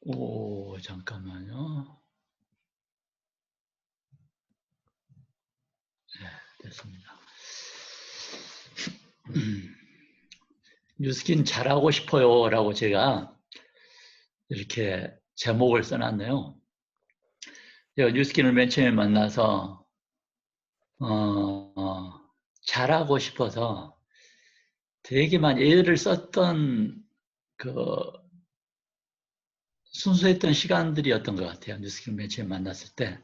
오, 잠깐만요. 네, 됐습니다. 뉴스킨 잘하고 싶어요 라고 제가 이렇게 제목을 써놨네요. 제가 뉴스킨을 맨 처음에 만나서 잘하고 싶어서 되게 많이 애를 썼던 그 순수했던 시간들이었던 것 같아요. 뉴스킨 맨 처음에 만났을 때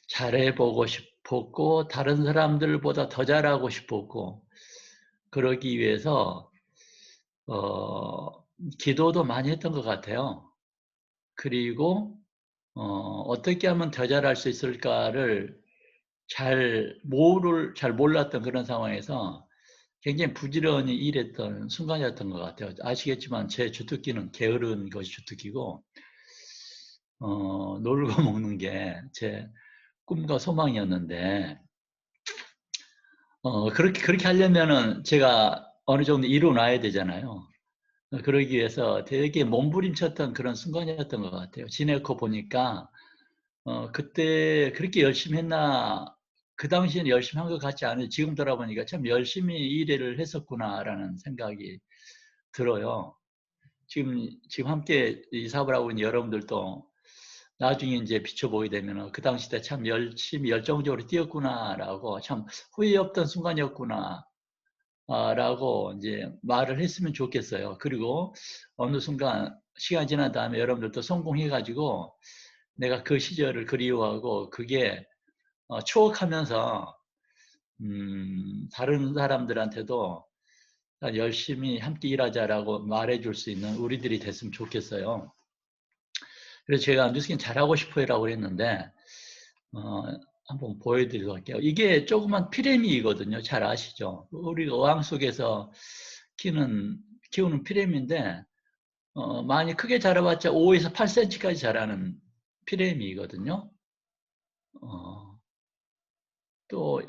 잘해보고 싶었고 다른 사람들보다 더 잘하고 싶었고 그러기 위해서 기도도 많이 했던 것 같아요. 그리고 어떻게 하면 더 잘할 수 있을까를 잘 몰랐던 그런 상황에서 굉장히 부지런히 일했던 순간이었던 것 같아요. 아시겠지만 제 주특기는 게으른 것이 주특기고 놀고 먹는 게 제 꿈과 소망이었는데 그렇게 하려면은 제가 어느 정도 이루어놔야 되잖아요. 그러기 위해서 되게 몸부림쳤던 그런 순간이었던 것 같아요. 지내고 보니까 그때 그렇게 열심히 했나, 그 당시에는 열심히 한 것 같지 않아요. 지금 돌아보니까 참 열심히 일을 했었구나라는 생각이 들어요. 지금 함께 이 사업을 하고 있는 여러분들도 나중에 이제 비춰보게 되면 그 당시 때 참 열심히 열정적으로 뛰었구나라고 참 후회 없던 순간이었구나. 라고 이제 말을 했으면 좋겠어요. 그리고 어느 순간 시간이 지난 다음에 여러분들도 성공해가지고 내가 그 시절을 그리워하고 그게 추억하면서 다른 사람들한테도 열심히 함께 일하자라고 말해줄 수 있는 우리들이 됐으면 좋겠어요. 그래서 제가 뉴스킨 잘하고 싶어요라고 했는데 한번 보여드리도록 할게요. 이게 조그만 피레미이거든요. 잘 아시죠? 우리가 어항 속에서 키우는 피레미인데 많이 크게 자라봤자 5에서 8cm까지 자라는 피레미이거든요. 또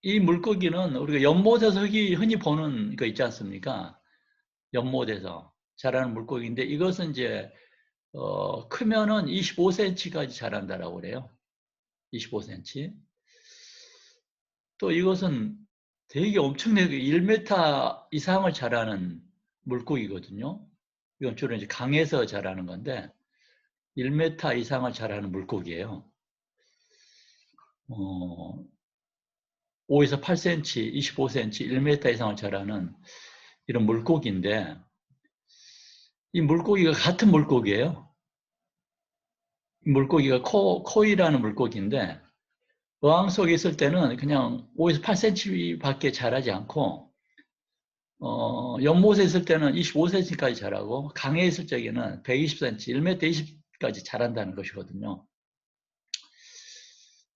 이 물고기는 우리가 연못에서 흔히 보는 거 있지 않습니까? 연못에서 자라는 물고기인데 이것은 이제 크면은 25cm까지 자란다라고 그래요. 25cm. 또 이것은 되게 엄청나게 1m 이상을 자라는 물고기거든요. 이건 주로 이제 강에서 자라는 건데 1m 이상을 자라는 물고기예요. 5에서 8cm, 25cm, 1m 이상을 자라는 이런 물고기인데 이 물고기가 같은 물고기예요. 물고기가 코이라는 물고기인데 어항 속에 있을 때는 그냥 5에서 8cm밖에 자라지 않고 연못에 있을 때는 25cm까지 자라고 강에 있을 적에는 120cm, 1m 20까지 자란다는 것이거든요.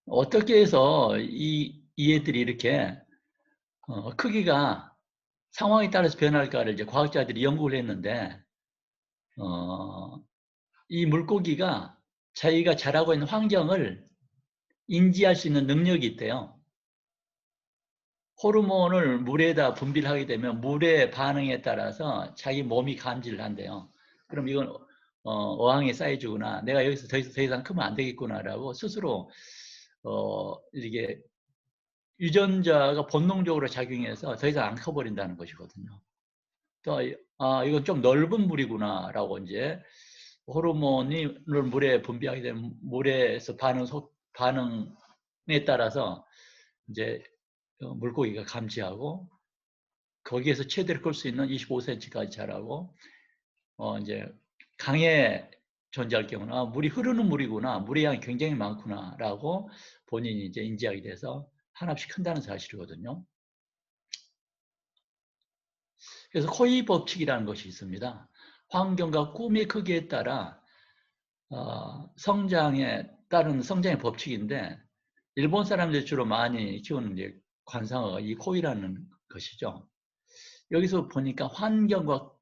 어떻게 해서 이 애들이 이렇게 크기가 상황에 따라서 변할까를 이제 과학자들이 연구를 했는데 이 물고기가 자기가 자라고 있는 환경을 인지할 수 있는 능력이 있대요. 호르몬을 물에다 분비를 하게 되면 물의 반응에 따라서 자기 몸이 감지를 한대요. 그럼 이건 어항의 사이즈구나. 내가 여기서 더 이상 크면 안 되겠구나라고 스스로 이렇게 유전자가 본능적으로 작용해서 더 이상 안 커버린다는 것이거든요. 또 이건 좀 넓은 물이구나라고 이제 호르몬을 물에 분비하게 되면 물에서 반응에 따라서 이제 물고기가 감지하고 거기에서 최대로 클 수 있는 25cm까지 자라고 이제 강에 존재할 경우는 물이 흐르는 물이구나, 물의 양이 굉장히 많구나라고 본인이 이제 인지하게 돼서 하나씩 큰다는 사실이거든요. 그래서 코이 법칙이라는 것이 있습니다. 환경과 꿈의 크기에 따라 성장에 따른 성장의 법칙인데 일본 사람들이 주로 많이 키우는 이제 관상어가 이 코이라는 것이죠. 여기서 보니까 환경이라고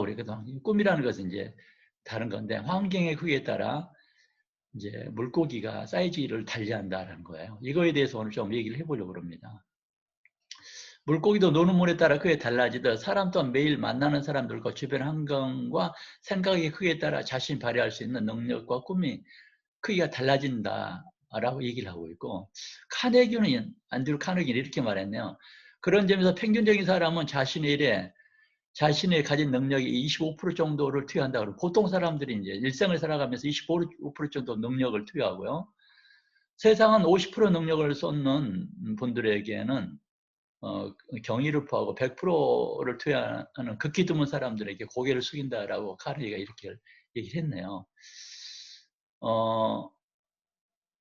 그러거든. 꿈이라는 것은 이제 다른 건데 환경의 크기에 따라 이제 물고기가 사이즈를 달리한다는 거예요. 이거에 대해서 오늘 좀 얘기를 해보려고 합니다. 물고기도 노는 물에 따라 크게 달라지듯 사람 또한 매일 만나는 사람들과 주변 환경과 생각의 크기에 따라 자신이 발휘할 수 있는 능력과 꿈이 크기가 달라진다라고 얘기를 하고 있고, 안드류 카네기는 이렇게 말했네요. 그런 점에서 평균적인 사람은 자신의 일에 자신의 가진 능력이 25% 정도를 투여한다고. 보통 사람들이 이제 일생을 살아가면서 25% 정도 능력을 투여하고요. 세상은 50% 능력을 쏟는 분들에게는 경의를 표하고 100%를 투여하는 극히 드문 사람들에게 고개를 숙인다라고 카네기가 이렇게 얘기를 했네요.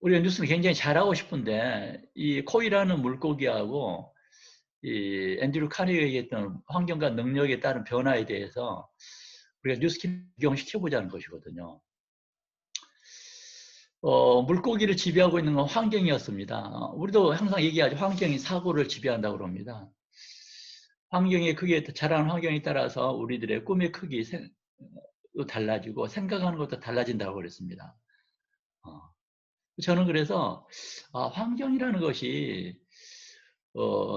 우리가 뉴스는 굉장히 잘하고 싶은데 이 코이라는 물고기하고 이 앤드류 카네기가 얘기했던 환경과 능력에 따른 변화에 대해서 우리가 뉴스 적용시켜보자는 것이거든요. 물고기를 지배하고 있는 건 환경이었습니다. 우리도 항상 얘기하죠. 환경이 사고를 지배한다고 그럽니다. 환경의 크기에 자라는 환경에 따라서 우리들의 꿈의 크기도 달라지고 생각하는 것도 달라진다고 그랬습니다. 저는 그래서 환경이라는 것이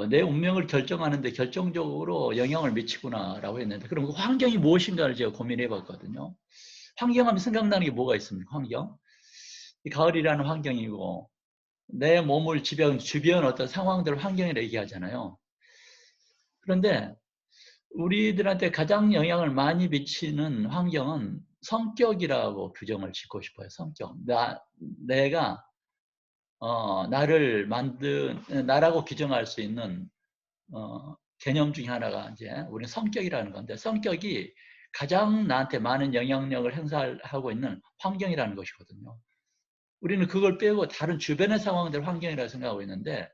내 운명을 결정하는 데 결정적으로 영향을 미치구나라고 했는데, 그럼 그 환경이 무엇인가를 제가 고민해 봤거든요. 환경하면 생각나는 게 뭐가 있습니까? 환경. 이 가을이라는 환경이고 내 몸을 지배하는 주변 어떤 상황들을 환경이라고 얘기하잖아요. 그런데 우리들한테 가장 영향을 많이 미치는 환경은 성격이라고 규정을 짓고 싶어요. 성격. 내가 나라고 규정할 수 있는 개념 중에 하나가 이제 우리는 성격이라는 건데, 성격이 가장 나한테 많은 영향력을 행사하고 있는 환경이라는 것이거든요. 우리는 그걸 빼고 다른 주변의 상황들 환경이라고 생각하고 있는데,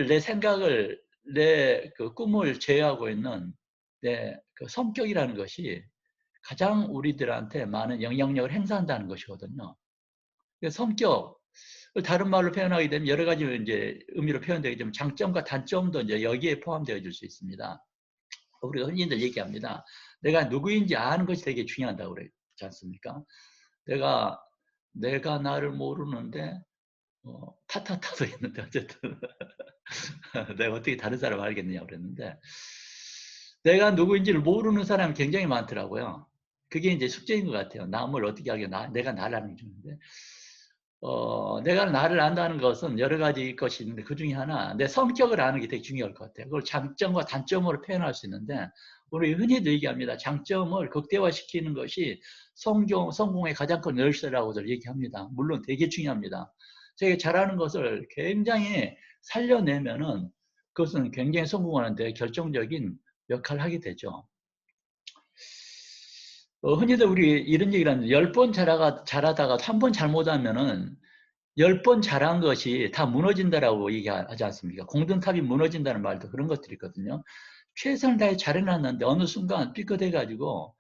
내 생각을, 내 그 꿈을 제어하고 있는 내 그 성격이라는 것이 가장 우리들한테 많은 영향력을 행사한다는 것이거든요. 성격, 다른 말로 표현하게 되면 여러 가지 이제 의미로 표현되겠지만 장점과 단점도 이제 여기에 포함되어 줄 수 있습니다. 우리가 흔히들 얘기합니다. 내가 누구인지 아는 것이 되게 중요하다고 그러지 않습니까? 내가 나를 모르는데 타타타도 했는데 어쨌든 내가 어떻게 다른 사람을 알겠느냐 그랬는데, 내가 누구인지를 모르는 사람이 굉장히 많더라고요. 그게 이제 숙제인 것 같아요. 남을 어떻게 하게 내가 나를 아는 게 중요한데, 내가 나를 안다는 것은 여러 가지 것이 있는데 그 중에 하나, 내 성격을 아는 게 되게 중요할 것 같아요. 그걸 장점과 단점으로 표현할 수 있는데, 우리 흔히도 얘기합니다. 장점을 극대화시키는 것이 성공의 가장 큰 열쇠라고들 얘기합니다. 물론 되게 중요합니다. 제가 잘하는 것을 굉장히 살려내면은 그것은 굉장히 성공하는데 결정적인 역할을 하게 되죠. 흔히들 우리 이런 얘기를 하는데 10번 잘하다가 한 번 잘못하면은 10번 잘한 것이 다 무너진다라고 얘기하지 않습니까? 공든탑이 무너진다는 말도 그런 것들이 있거든요. 최선을 다해 잘해놨는데 어느 순간 삐끗해가지고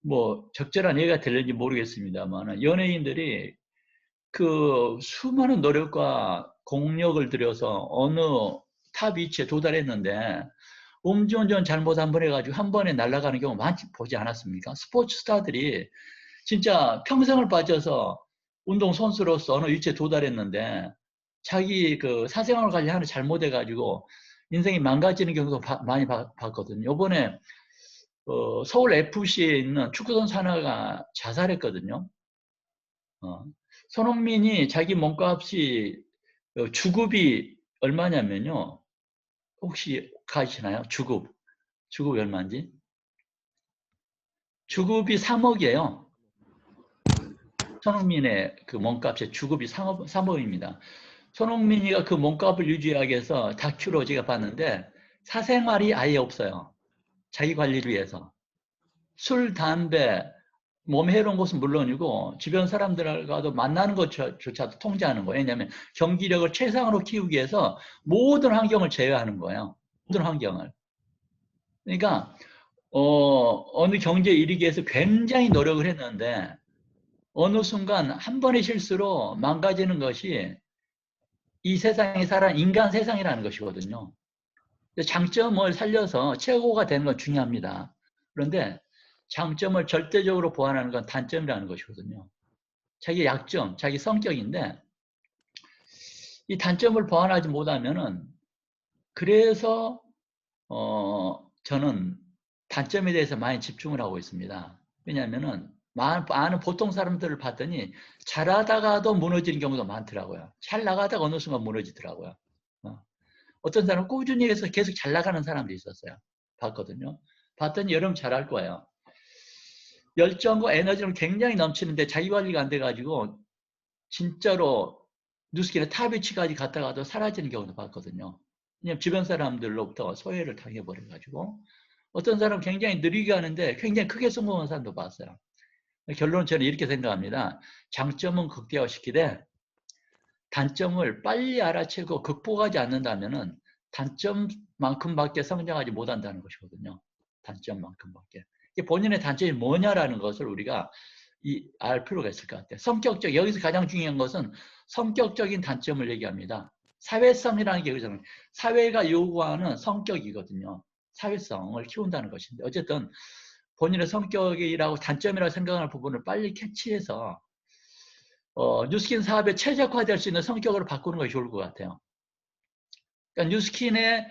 뭐 적절한 예가 될는지 모르겠습니다만, 연예인들이 그 수많은 노력과 공력을 들여서 어느 탑 위치에 도달했는데 음주운전 잘못 한 번 해가지고 한 번에 날아가는 경우 많이 보지 않았습니까? 스포츠 스타들이 진짜 평생을 바쳐서 운동선수로서 어느 위치에 도달했는데 자기 그 사생활 관리하는 잘못해가지고 인생이 망가지는 경우도 많이 봤거든요. 이번에 서울 FC에 있는 축구선수 하나가 자살했거든요. 손흥민이 자기 몸값이 주급이 얼마냐면요. 혹시 가시나요? 주급이 얼마인지? 주급이 3억이에요. 손흥민의 그 몸값의 주급이 3억입니다. 손흥민이가 그 몸값을 유지하기 위해서 다큐로 제가 봤는데 사생활이 아예 없어요. 자기 관리를 위해서. 술, 담배, 몸에 해로운 것은 물론이고 주변 사람들과도 만나는 것조차도 통제하는 거예요. 왜냐하면 경기력을 최상으로 키우기 위해서 모든 환경을 제외하는 거예요. 모든 환경을. 그러니까 어느 경제에 이르기 위해서 굉장히 노력을 했는데 어느 순간 한 번의 실수로 망가지는 것이 이 세상에 살아가는 인간 세상이라는 것이거든요. 장점을 살려서 최고가 되는 건 중요합니다. 그런데 장점을 절대적으로 보완하는 건 단점이라는 것이거든요. 자기 약점, 자기 성격인데 이 단점을 보완하지 못하면은 그래서 저는 단점에 대해서 많이 집중을 하고 있습니다. 왜냐하면은 많은 보통 사람들을 봤더니 잘하다가도 무너지는 경우도 많더라고요. 잘 나가다가 어느 순간 무너지더라고요. 어떤 사람은 꾸준히 해서 계속 잘 나가는 사람도 있었어요. 봤거든요. 봤더니 여러분 잘할 거예요. 열정과 에너지는 굉장히 넘치는데 자기 관리가 안 돼가지고 진짜로 뉴스킨의 탑 위치까지 갔다가도 사라지는 경우도 봤거든요. 그냥 주변 사람들로부터 소외를 당해버려가지고 어떤 사람은 굉장히 느리게 하는데 굉장히 크게 성공한 사람도 봤어요. 결론은 저는 이렇게 생각합니다. 장점은 극대화시키되 단점을 빨리 알아채고 극복하지 않는다면 단점만큼밖에 성장하지 못한다는 것이거든요. 단점만큼밖에. 본인의 단점이 뭐냐라는 것을 우리가 알 필요가 있을 것 같아요. 여기서 가장 중요한 것은 성격적인 단점을 얘기합니다. 사회성이라는 게 여기서는 사회가 요구하는 성격이거든요. 사회성을 키운다는 것인데 어쨌든 본인의 성격이라고 단점이라고 생각하는 부분을 빨리 캐치해서 뉴스킨 사업에 최적화될 수 있는 성격으로 바꾸는 것이 좋을 것 같아요. 그러니까 뉴스킨에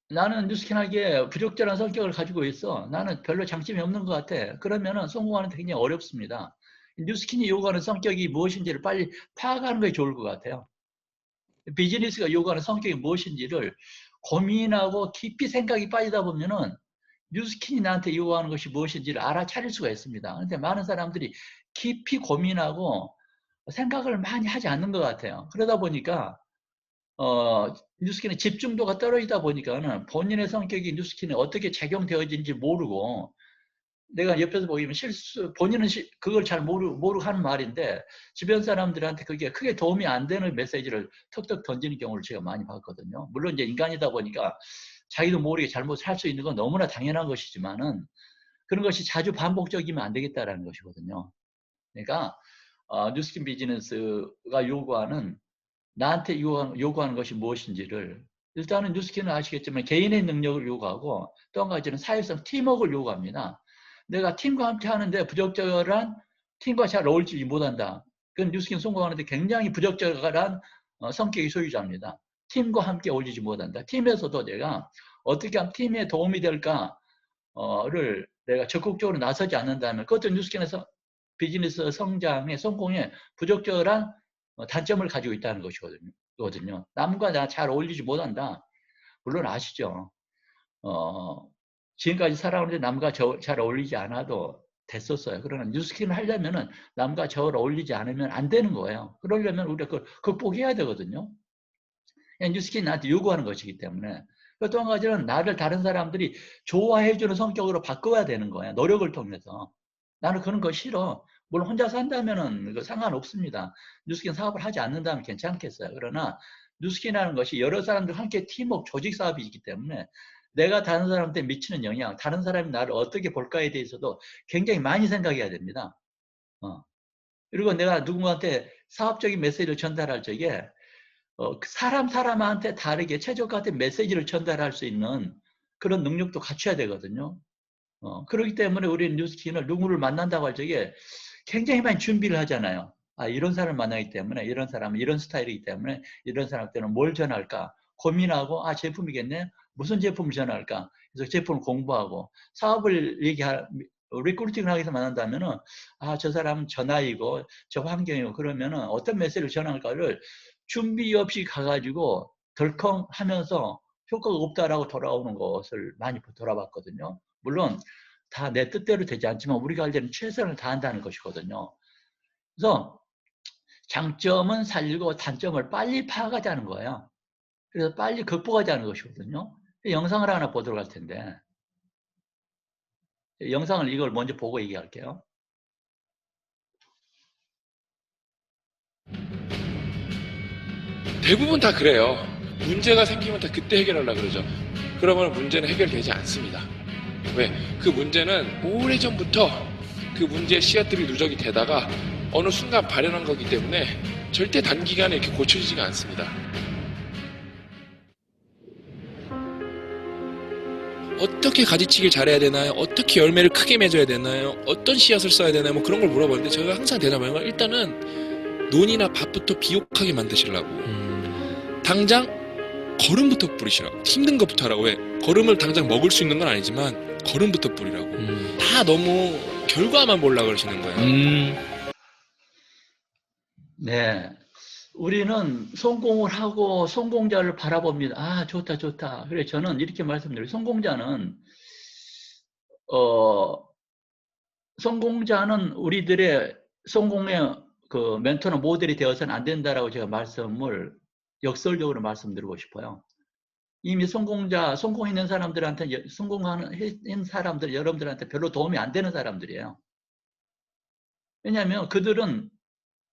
나는 뉴스킨에게 부적절한 성격을 가지고 있어. 나는 별로 장점이 없는 것 같아. 그러면은 성공하는 데 굉장히 어렵습니다. 뉴스킨이 요구하는 성격이 무엇인지를 빨리 파악하는 것이 좋을 것 같아요. 비즈니스가 요구하는 성격이 무엇인지를 고민하고 깊이 생각이 빠지다 보면은 뉴스킨이 나한테 요구하는 것이 무엇인지를 알아차릴 수가 있습니다. 그런데 많은 사람들이 깊이 고민하고 생각을 많이 하지 않는 것 같아요. 그러다 보니까 뉴스킨의 집중도가 떨어지다 보니까는 본인의 성격이 뉴스킨에 어떻게 적용되어진지 모르고 내가 옆에서 보이면 본인은 그걸 잘 모르고 하는 말인데 주변 사람들한테 그게 크게 도움이 안 되는 메시지를 턱턱 던지는 경우를 제가 많이 봤거든요. 물론 이제 인간이다 보니까 자기도 모르게 잘못을 할 수 있는 건 너무나 당연한 것이지만은 그런 것이 자주 반복적이면 안 되겠다라는 것이거든요. 그러니까 뉴스킨 비즈니스가 요구하는 나한테 요구하는 것이 무엇인지를 일단은 뉴스킨은 아시겠지만 개인의 능력을 요구하고 또 한 가지는 사회성 팀워크를 요구합니다. 내가 팀과 함께 하는데 부적절한 팀과 잘 어울리지 못한다. 그건 뉴스킨 성공하는데 굉장히 부적절한 성격의 소유자입니다. 팀과 함께 어울리지 못한다. 팀에서도 내가 어떻게 하면 팀에 도움이 될까를 내가 적극적으로 나서지 않는다면 그것도 뉴스킨에서 비즈니스 성장의 성공에 부적절한 단점을 가지고 있다는 것이거든요. 남과 나 잘 어울리지 못한다. 물론 아시죠. 지금까지 살아오는데 남과 잘 어울리지 않아도 됐었어요. 그러나 뉴스킨을 하려면은 남과 저를 어울리지 않으면 안 되는 거예요. 그러려면 우리가 그걸 극복해야 되거든요. 뉴스킨이 나한테 요구하는 것이기 때문에. 또 한 가지는 나를 다른 사람들이 좋아해주는 성격으로 바꿔야 되는 거예요. 노력을 통해서. 나는 그런 거 싫어. 물론 혼자서 한다면은 상관없습니다. 뉴스킨 사업을 하지 않는다면 괜찮겠어요. 그러나 뉴스킨이라는 것이 여러 사람들 함께 팀워크 조직 사업이기 때문에 내가 다른 사람한테 미치는 영향, 다른 사람이 나를 어떻게 볼까에 대해서도 굉장히 많이 생각해야 됩니다. 그리고 내가 누군가한테 사업적인 메시지를 전달할 적에 사람한테 다르게 최적화된 메시지를 전달할 수 있는 그런 능력도 갖춰야 되거든요. 그렇기 때문에 우리는 뉴스킨을 누구를 만난다고 할 적에 굉장히 많이 준비를 하잖아요. 이런 사람을 만나기 때문에 이런 사람은 이런 스타일이기 때문에 이런 사람한테는 뭘 전할까 고민하고 제품이겠네. 무슨 제품을 전할까? 그래서 제품을 공부하고 사업을 리크루팅을 하기 위해서 만난다면은 저 사람은 저 나이고 저 환경이고 그러면은 어떤 메시지를 전할까를 준비 없이 가가지고 덜컹 하면서 효과가 없다라고 돌아오는 것을 많이 돌아봤거든요. 물론 다 내 뜻대로 되지 않지만 우리가 할 때는 최선을 다한다는 것이거든요. 그래서 장점은 살리고 단점을 빨리 파악하자는 거예요. 그래서 빨리 극복하자는 것이거든요. 영상을 하나 보도록 할 텐데 영상을 이걸 먼저 보고 얘기할게요. 대부분 다 그래요. 문제가 생기면 다 그때 해결하려고 그러죠. 그러면 문제는 해결되지 않습니다. 왜? 그 문제는 오래전부터 그 문제의 씨앗들이 누적이 되다가 어느 순간 발현한 거기 때문에 절대 단기간에 이렇게 고쳐지지가 않습니다. 어떻게 가지치기를 잘해야 되나요? 어떻게 열매를 크게 맺어야 되나요? 어떤 씨앗을 써야 되나요? 뭐 그런 걸 물어보는데 저희가 항상 대답하는 건 일단은 논이나 밭부터 비옥하게 만드시려고. 당장 걸음부터 뿌리시라고. 힘든 것부터 하라고. 왜? 걸음을 당장 먹을 수 있는 건 아니지만 걸음부터 뿌리라고. 다 너무 결과만 보려고 그러시는 거예요. 네. 우리는 성공을 하고 성공자를 바라봅니다. 아, 좋다, 좋다. 그래, 저는 이렇게 말씀드려요. 어, 성공자는 우리들의 성공의 그 멘토나 모델이 되어서는 안 된다라고 제가 말씀을 역설적으로 말씀드리고 싶어요. 이미 성공 있는 사람들한테, 성공하는 사람들, 여러분들한테 별로 도움이 안 되는 사람들이에요. 왜냐하면 그들은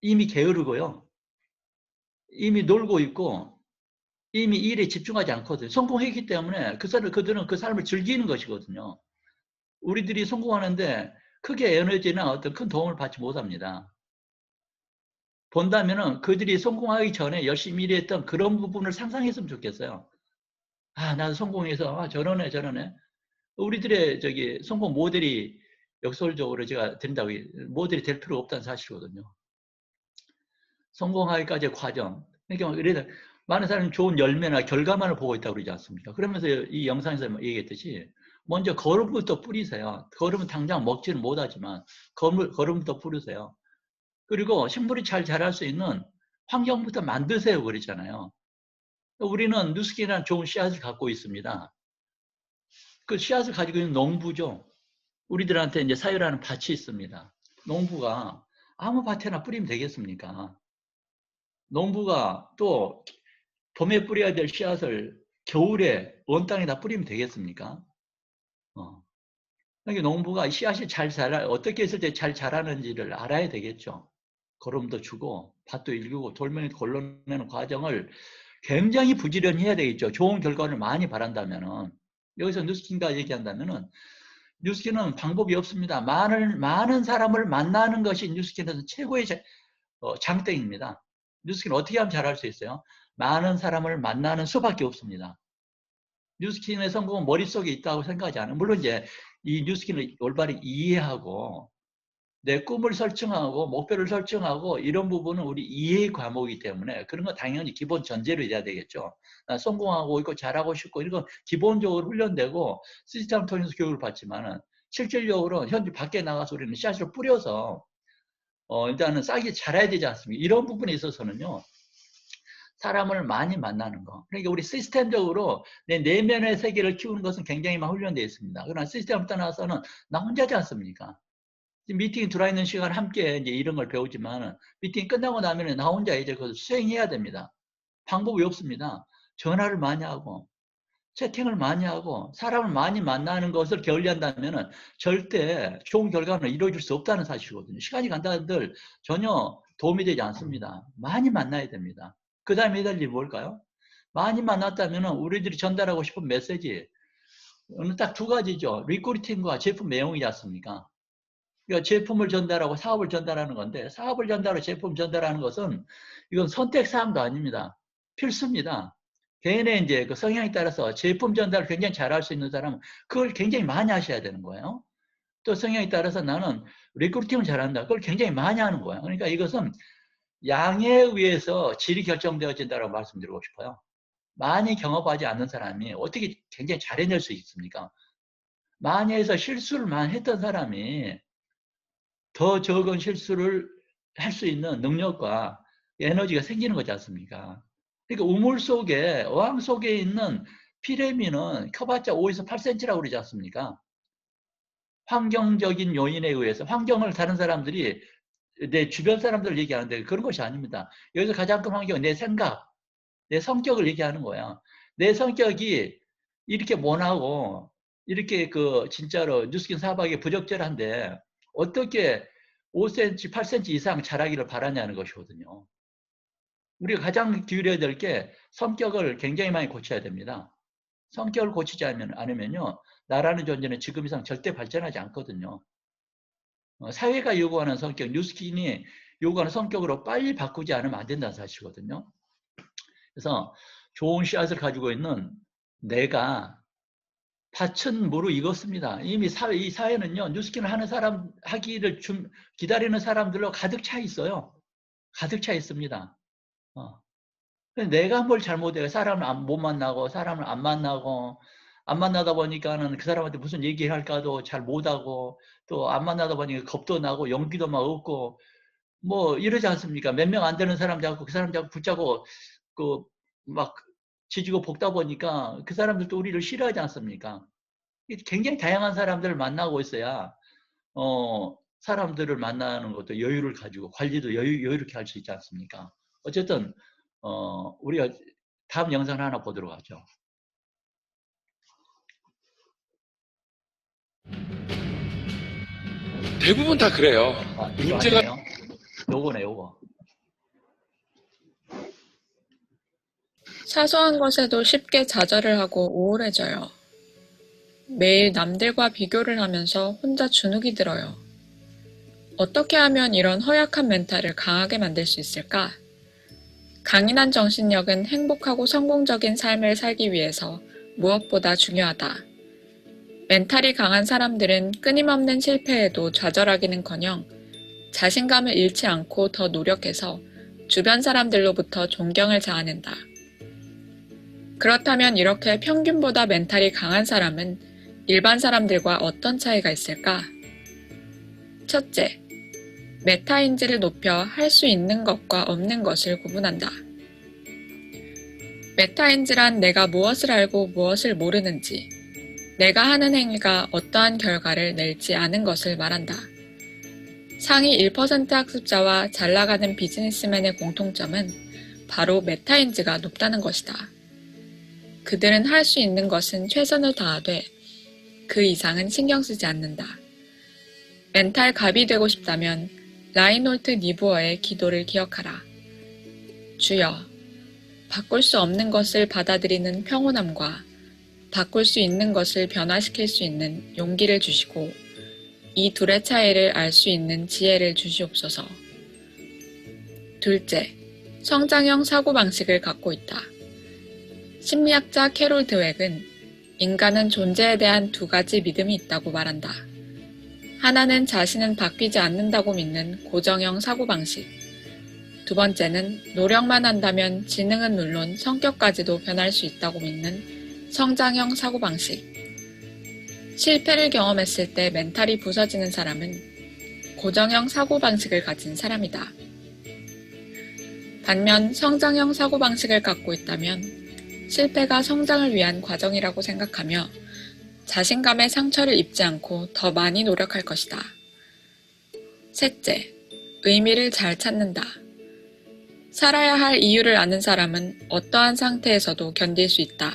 이미 게으르고요. 이미 놀고 있고, 이미 일에 집중하지 않거든요. 성공했기 때문에 그들은 그 삶을 즐기는 것이거든요. 우리들이 성공하는데 크게 에너지나 어떤 큰 도움을 받지 못합니다. 본다면은 그들이 성공하기 전에 열심히 일했던 그런 부분을 상상했으면 좋겠어요. 아, 나도 성공해서, 아, 저러네, 저러네. 우리들의 성공 모델이 역설적으로 제가 된다고, 모델이 될 필요 없다는 사실이거든요. 성공하기까지의 과정. 그러니까 많은 사람이 좋은 열매나 결과만을 보고 있다고 그러지 않습니까? 그러면서 이 영상에서 얘기했듯이 먼저 걸음부터 뿌리세요. 걸음은 당장 먹지는 못하지만 걸음부터 뿌리세요. 그리고 식물이 잘 자랄 수 있는 환경부터 만드세요 그랬잖아요. 우리는 뉴스킨이라는 좋은 씨앗을 갖고 있습니다. 그 씨앗을 가지고 있는 농부죠. 우리들한테 이제 사유라는 밭이 있습니다. 농부가 아무 밭에나 뿌리면 되겠습니까? 농부가 또 봄에 뿌려야 될 씨앗을 겨울에 원 땅에다 뿌리면 되겠습니까? 그러니까 농부가 씨앗이 어떻게 했을 때 잘 자라는지를 알아야 되겠죠. 거름도 주고 밭도 일구고 돌멩이 걸러내는 과정을 굉장히 부지런히 해야 되겠죠. 좋은 결과를 많이 바란다면은. 여기서 뉴스킨과 얘기한다면은 뉴스킨은 방법이 없습니다. 많은 사람을 만나는 것이 뉴스킨에서 최고의 장땡입니다. 뉴스킨은 어떻게 하면 잘할 수 있어요? 많은 사람을 만나는 수밖에 없습니다. 뉴스킨의 성공은 머릿속에 있다고 생각하지 않아요. 물론 이제 이 뉴스킨을 올바르게 이해하고 내 꿈을 설정하고 목표를 설정하고 이런 부분은 우리 이해의 과목이기 때문에 그런 건 당연히 기본 전제로 해야 되겠죠. 성공하고 있고 잘하고 싶고 이런 건 기본적으로 훈련되고 시스템을 통해서 교육을 받지만은 실질적으로 현재 밖에 나가서 우리는 씨앗을 뿌려서 일단은 싹이 자라야 되지 않습니까? 이런 부분에 있어서는요. 사람을 많이 만나는 거. 그러니까 우리 시스템적으로 내 내면의 세계를 키우는 것은 굉장히 많이 훈련되어 있습니다. 그러나 시스템을 떠나서는 나 혼자지 않습니까? 미팅이 들어있는 시간 함께 이제 이런 걸 배우지만 미팅 끝나고 나면 나 혼자 이제 그걸 수행해야 됩니다. 방법이 없습니다. 전화를 많이 하고 채팅을 많이 하고 사람을 많이 만나는 것을 게을리한다면 절대 좋은 결과는 이루어질 수 없다는 사실이거든요. 시간이 간다 한들 전혀 도움이 되지 않습니다. 많이 만나야 됩니다. 그 다음에 해야 될 일이 뭘까요? 많이 만났다면 우리들이 전달하고 싶은 메시지 딱 두 가지죠. 리크루팅과 제품 내용이지 않습니까? 그러니까 제품을 전달하고 사업을 전달하는 건데 사업을 전달하고 제품 전달하는 것은 이건 선택사항도 아닙니다. 필수입니다. 개인의 이제 그 성향에 따라서 제품 전달을 굉장히 잘할 수 있는 사람은 그걸 굉장히 많이 하셔야 되는 거예요. 또 성향에 따라서 나는 리크루팅을 잘한다. 그걸 굉장히 많이 하는 거예요. 그러니까 이것은 양에 의해서 질이 결정되어진다고 말씀드리고 싶어요. 많이 경험하지 않는 사람이 어떻게 굉장히 잘해낼 수 있습니까? 많이 해서 실수를 많이 했던 사람이 더 적은 실수를 할 수 있는 능력과 에너지가 생기는 거지 않습니까? 그러니까 우물 속에, 어항 속에 있는 피레미는 커봤자 5에서 8cm라고 그러지 않습니까? 환경적인 요인에 의해서, 환경을 다른 사람들이 내 주변 사람들 얘기하는데 그런 것이 아닙니다. 여기서 가장 큰 환경은 내 생각, 내 성격을 얘기하는 거야. 내 성격이 이렇게 모나고, 이렇게 진짜로 뉴스킨 사박이 부적절한데, 어떻게 5cm, 8cm 이상 자라기를 바라냐는 것이거든요. 우리가 가장 기울여야 될 게 성격을 굉장히 많이 고쳐야 됩니다. 성격을 고치지 않으면요, 나라는 존재는 지금 이상 절대 발전하지 않거든요. 사회가 요구하는 성격, 뉴스킨이 요구하는 성격으로 빨리 바꾸지 않으면 안 된다는 사실이거든요. 그래서 좋은 씨앗을 가지고 있는 내가 밭은 무르익었습니다. 이미 이 사회는요, 뉴스킨을 하는 사람, 하기를 기다리는 사람들로 가득 차 있어요. 가득 차 있습니다. 근데 내가 뭘 잘못해. 사람을 못 만나고, 사람을 안 만나고, 안 만나다 보니까는 그 사람한테 무슨 얘기를 할까도 잘 못하고, 또 안 만나다 보니까 겁도 나고, 용기도 막 없고, 뭐 이러지 않습니까? 몇 명 안 되는 사람 잡고, 그 사람 잡고 붙잡고, 그, 막, 지지고 볶다 보니까 그 사람들도 우리를 싫어하지 않습니까? 굉장히 다양한 사람들을 만나고 있어야, 사람들을 만나는 것도 여유를 가지고 관리도 여유롭게 할 수 있지 않습니까? 어쨌든, 우리가 다음 영상을 하나 보도록 하죠. 대부분 다 그래요. 이거 문제가 아니에요? 요거네, 요거. 사소한 것에도 쉽게 좌절을 하고 우울해져요. 매일 남들과 비교를 하면서 혼자 주눅이 들어요. 어떻게 하면 이런 허약한 멘탈을 강하게 만들 수 있을까? 강인한 정신력은 행복하고 성공적인 삶을 살기 위해서 무엇보다 중요하다. 멘탈이 강한 사람들은 끊임없는 실패에도 좌절하기는커녕 자신감을 잃지 않고 더 노력해서 주변 사람들로부터 존경을 자아낸다. 그렇다면 이렇게 평균보다 멘탈이 강한 사람은 일반 사람들과 어떤 차이가 있을까? 첫째, 메타인지를 높여 할 수 있는 것과 없는 것을 구분한다. 메타인지란 내가 무엇을 알고 무엇을 모르는지, 내가 하는 행위가 어떠한 결과를 낼지 아는 것을 말한다. 상위 1% 학습자와 잘 나가는 비즈니스맨의 공통점은 바로 메타인지가 높다는 것이다. 그들은 할 수 있는 것은 최선을 다하되 그 이상은 신경 쓰지 않는다. 멘탈 갑이 되고 싶다면 라인홀트 니부어의 기도를 기억하라. 주여, 바꿀 수 없는 것을 받아들이는 평온함과 바꿀 수 있는 것을 변화시킬 수 있는 용기를 주시고 이 둘의 차이를 알 수 있는 지혜를 주시옵소서. 둘째, 성장형 사고방식을 갖고 있다. 심리학자 캐롤 드웩은 인간은 존재에 대한 두 가지 믿음이 있다고 말한다. 하나는 자신은 바뀌지 않는다고 믿는 고정형 사고방식. 두 번째는 노력만 한다면 지능은 물론 성격까지도 변할 수 있다고 믿는 성장형 사고방식. 실패를 경험했을 때 멘탈이 부서지는 사람은 고정형 사고방식을 가진 사람이다. 반면 성장형 사고방식을 갖고 있다면 실패가 성장을 위한 과정이라고 생각하며 자신감의 상처를 입지 않고 더 많이 노력할 것이다. 셋째, 의미를 잘 찾는다. 살아야 할 이유를 아는 사람은 어떠한 상태에서도 견딜 수 있다.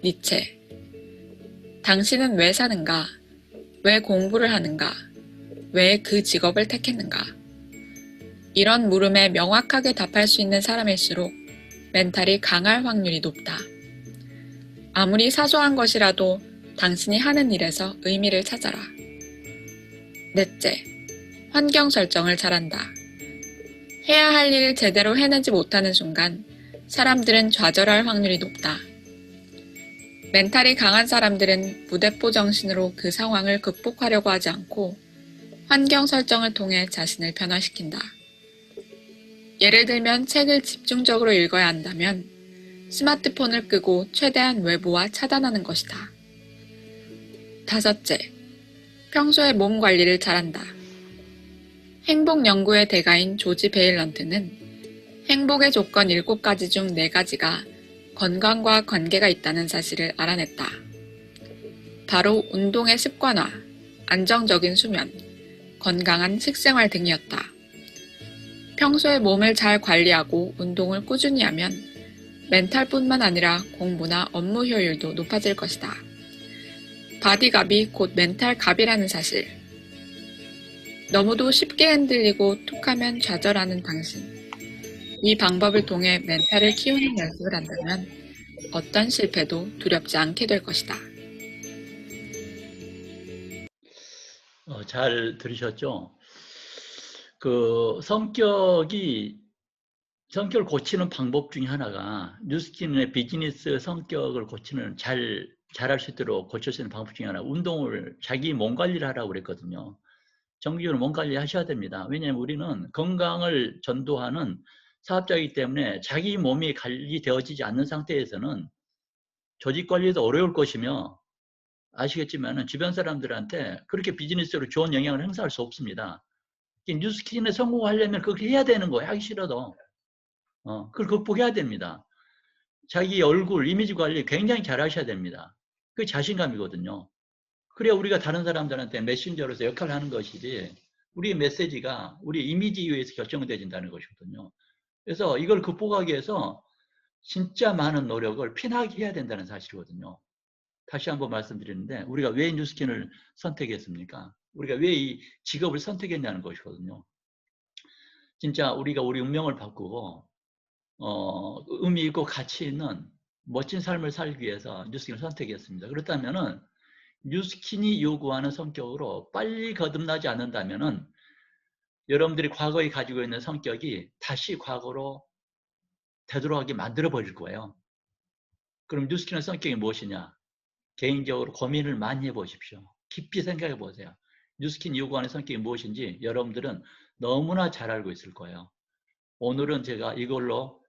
니체. 당신은 왜 사는가? 왜 공부를 하는가? 왜 그 직업을 택했는가? 이런 물음에 명확하게 답할 수 있는 사람일수록 멘탈이 강할 확률이 높다. 아무리 사소한 것이라도 당신이 하는 일에서 의미를 찾아라. 넷째, 환경 설정을 잘한다. 해야 할 일을 제대로 해내지 못하는 순간 사람들은 좌절할 확률이 높다. 멘탈이 강한 사람들은 무대포 정신으로 그 상황을 극복하려고 하지 않고 환경 설정을 통해 자신을 변화시킨다. 예를 들면 책을 집중적으로 읽어야 한다면 스마트폰을 끄고 최대한 외부와 차단하는 것이다. 다섯째, 평소에 몸 관리를 잘한다. 행복 연구의 대가인 조지 베일런트는 행복의 조건 7가지 중 4가지가 건강과 관계가 있다는 사실을 알아냈다. 바로 운동의 습관화, 안정적인 수면, 건강한 식생활 등이었다. 평소에 몸을 잘 관리하고 운동을 꾸준히 하면 멘탈뿐만 아니라 공부나 업무 효율도 높아질 것이다. 바디갑이 곧 멘탈갑이라는 사실. 너무도 쉽게 흔들리고 툭하면 좌절하는 당신. 이 방법을 통해 멘탈을 키우는 연습을 한다면 어떤 실패도 두렵지 않게 될 것이다. 잘 들으셨죠? 그 성격을 고치는 방법 중에 하나가 뉴스킨의 비즈니스 성격을 고치는 잘할 수 있도록 고칠 수 있는 방법 중에 하나 운동을 자기 몸 관리를 하라고 그랬거든요. 정기적으로 몸 관리 하셔야 됩니다. 왜냐하면 우리는 건강을 전도하는 사업자이기 때문에 자기 몸이 관리되어지지 않는 상태에서는 조직 관리도 어려울 것이며 아시겠지만 주변 사람들한테 그렇게 비즈니스로 좋은 영향을 행사할 수 없습니다. 뉴스킨에 성공하려면 그렇게 해야 되는 거예요. 하기 싫어도. 그걸 극복해야 됩니다. 자기 얼굴, 이미지 관리 굉장히 잘 하셔야 됩니다. 그게 자신감이거든요. 그래야 우리가 다른 사람들한테 메신저로서 역할을 하는 것이지 우리 메시지가 우리 이미지에 의해서 결정되어진다는 것이거든요. 그래서 이걸 극복하기 위해서 진짜 많은 노력을 피나게 해야 된다는 사실이거든요. 다시 한번 말씀드리는데 우리가 왜 뉴스킨을 선택했습니까? 우리가 왜 이 직업을 선택했냐는 것이거든요. 진짜 우리가 우리 운명을 바꾸고 의미 있고 가치 있는 멋진 삶을 살기 위해서 뉴스킨을 선택했습니다. 그렇다면은 뉴스킨이 요구하는 성격으로 빨리 거듭나지 않는다면은 여러분들이 과거에 가지고 있는 성격이 다시 과거로 되돌아가게 만들어 버릴 거예요. 그럼 뉴스킨의 성격이 무엇이냐? 개인적으로 고민을 많이 해보십시오. 깊이 생각해 보세요. 뉴스킨 요구하는 성격이 무엇인지 여러분들은 너무나 잘 알고 있을 거예요. 오늘은 제가 이걸로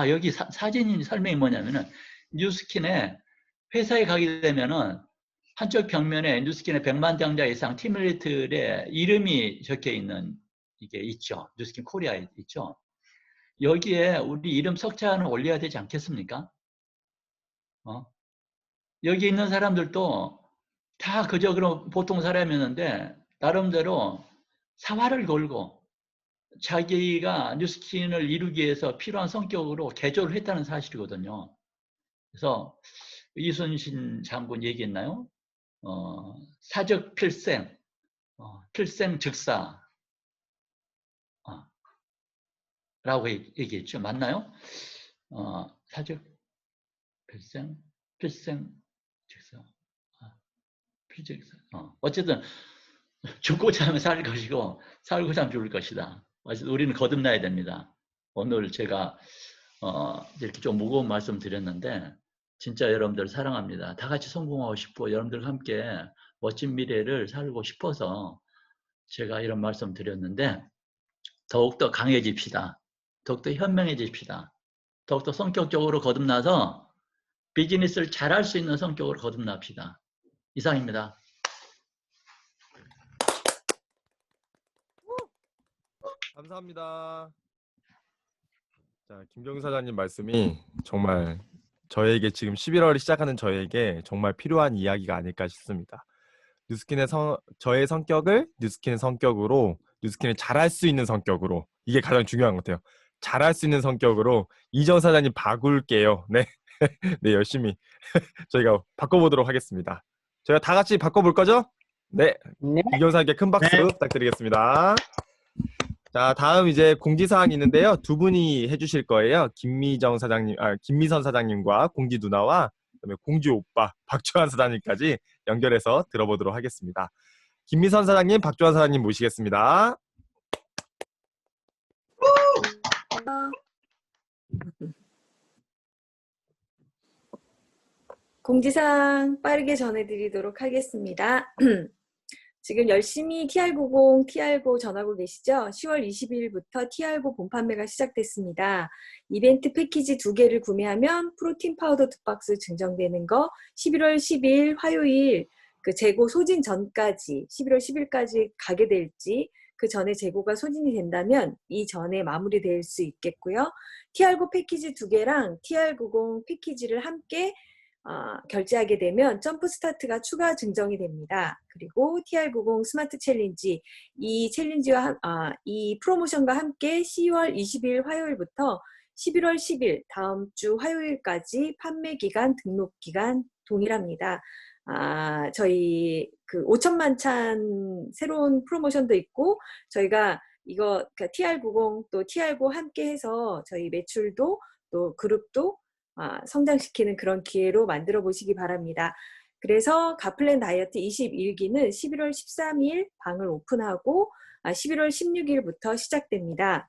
여기 사진 설명이 뭐냐면은 뉴스킨에 회사에 가게 되면은 한쪽 벽면에 뉴스킨의 100만 장자 이상 팀리들의 이름이 적혀 있는 이게 있죠. 뉴스킨 코리아에 있죠. 여기에 우리 이름 석자는 올려야 되지 않겠습니까? 여기 있는 사람들도 다 그저 그런 보통 사람이었는데 나름대로 사활을 걸고 자기가 뉴스킨을 이루기 위해서 필요한 성격으로 개조를 했다는 사실이거든요. 그래서 이순신 장군 얘기했나요? 사적 필생, 필생 즉사 라고 얘기했죠. 맞나요? 사적 필생, 필생 즉사, 필생 즉사. 어쨌든 죽고자 하면 살 것이고 살고자 하면 죽을 것이다. 우리는 거듭나야 됩니다. 오늘 제가 이렇게 좀 무거운 말씀 드렸는데 진짜 여러분들 사랑합니다. 다 같이 성공하고 싶고 여러분들과 함께 멋진 미래를 살고 싶어서 제가 이런 말씀 드렸는데 더욱더 강해집시다. 더욱더 현명해집시다. 더욱더 성격적으로 거듭나서 비즈니스를 잘할 수 있는 성격으로 거듭납시다. 이상입니다. 감사합니다. 자, 김경수 사장님 말씀이 정말 저에게 지금 11월이 시작하는 저에게 정말 필요한 이야기가 아닐까 싶습니다. 저의 성격을 뉴스킨의 성격으로, 뉴스킨을 잘할 수 있는 성격으로, 이게 가장 중요한 것 같아요. 잘할 수 있는 성격으로 이정 사장님 바꿀게요. 네, 네 열심히 저희가 바꿔보도록 하겠습니다. 저희가 다 같이 바꿔볼 거죠? 네, 이경 사장님께 큰 박수 부탁드리겠습니다. 자, 다음 이제 공지사항이 있는데요. 두 분이 해주실 거예요. 김미선 사장님과 공지 누나와 그다음에 공지 오빠 박주환 사장님까지 연결해서 들어보도록 하겠습니다. 김미선 사장님, 박주환 사장님 모시겠습니다. 공지사항 빠르게 전해드리도록 하겠습니다. 지금 열심히 TR90, TR9 전하고 계시죠? 10월 20일부터 TR9 본판매가 시작됐습니다. 이벤트 패키지 2개를 구매하면 프로틴 파우더 2박스 증정되는 거 11월 10일 화요일 그 재고 소진 전까지 11월 10일까지 가게 될지 그 전에 재고가 소진이 된다면 이 전에 마무리될 수 있겠고요. TR9 패키지 2개랑 TR90 패키지를 함께 결제하게 되면 점프 스타트가 추가 증정이 됩니다. 그리고 TR90 스마트 챌린지 이 챌린지와 이 프로모션과 함께 10월 20일 화요일부터 11월 10일 다음 주 화요일까지 판매 기간, 등록 기간 동일합니다. 저희 그 5천만 찬 새로운 프로모션도 있고 저희가 이거 TR90 또 TR9 함께 해서 저희 매출도 또 그룹도 성장시키는 그런 기회로 만들어 보시기 바랍니다. 그래서 가플랜 다이어트 21기는 11월 13일 방을 오픈하고 11월 16일부터 시작됩니다.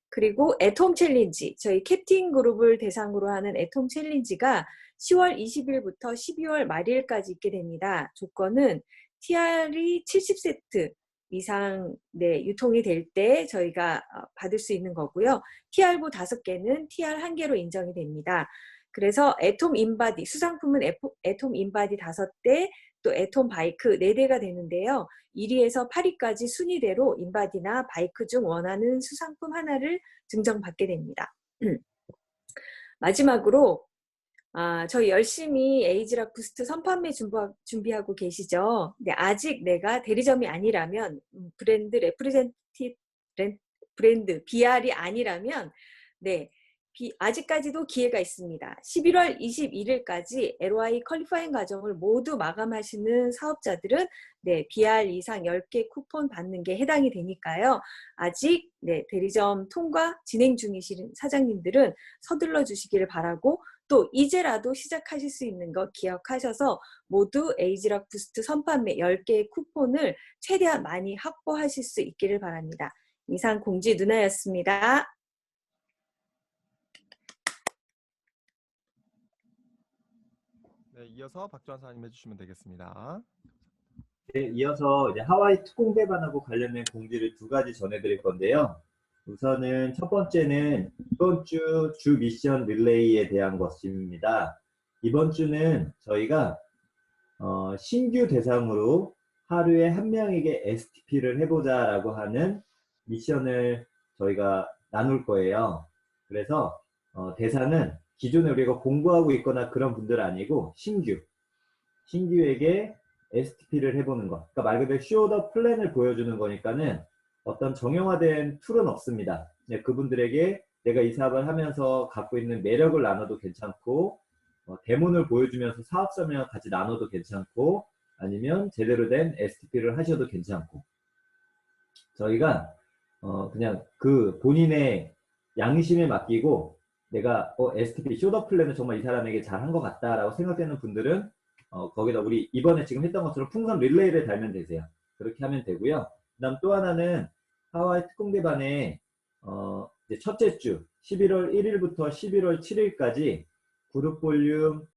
그리고 애톰 챌린지, 저희 캡틴 그룹을 대상으로 하는 애톰 챌린지가 10월 20일부터 12월 말일까지 있게 됩니다. 조건은 TR이 70세트, 이상 네, 유통이 될 때 저희가 받을 수 있는 거고요. TR5 5개는 TR 1개로 인정이 됩니다. 그래서 애톰 인바디, 수상품은 애톰 인바디 5대, 또 애톰 바이크 4대가 되는데요. 1위에서 8위까지 순위대로 인바디나 바이크 중 원하는 수상품 하나를 증정받게 됩니다. 마지막으로 저희 열심히 에이지락 부스트 선판매 준비하고 계시죠? 근데 아직 내가 대리점이 아니라면 브랜드 레프레젠티브 브랜드 BR이 아니라면 네, 아직까지도 기회가 있습니다. 11월 21일까지 LOI 퀄리파잉 과정을 모두 마감하시는 사업자들은 네, BR 이상 10개 쿠폰 받는 게 해당이 되니까요. 아직 네, 대리점 통과 진행 중이신 사장님들은 서둘러 주시기를 바라고, 또 이제라도 시작하실 수 있는 거 기억하셔서 모두 에이지락 부스트 선판매 10개의 쿠폰을 최대한 많이 확보하실 수 있기를 바랍니다. 이상 공지 누나였습니다. 네, 이어서 박주환 사장님 해주시면 되겠습니다. 네, 이어서 이제 하와이 특공대반하고 관련된 공지를 2가지 전해드릴 건데요. 우선은 첫 번째는 이번 주 미션 릴레이에 대한 것입니다. 이번 주는 저희가 신규 대상으로 하루에 1명에게 STP를 해보자라고 하는 미션을 저희가 나눌 거예요. 그래서 대상은 기존에 우리가 공부하고 있거나 그런 분들 아니고 신규에게 STP를 해보는 것. 그러니까 말 그대로 쇼더 플랜을 보여주는 거니까는 어떤 정형화된 툴은 없습니다. 그분들에게 내가 이 사업을 하면서 갖고 있는 매력을 나눠도 괜찮고, 데모를 보여주면서 사업 설명을 같이 나눠도 괜찮고, 아니면 제대로 된 STP를 하셔도 괜찮고, 저희가 그냥 그 본인의 양심에 맡기고 내가 STP 쇼더 플랜을 정말 이 사람에게 잘한 것 같다라고 생각되는 분들은 거기다 우리 이번에 지금 했던 것처럼 풍선 릴레이를 달면 되세요. 그렇게 하면 되고요. 그 다음 또 하나는 하와이 특공대반에 이제 첫째 주 11월 1일부터 11월 7일까지 그룹 볼륨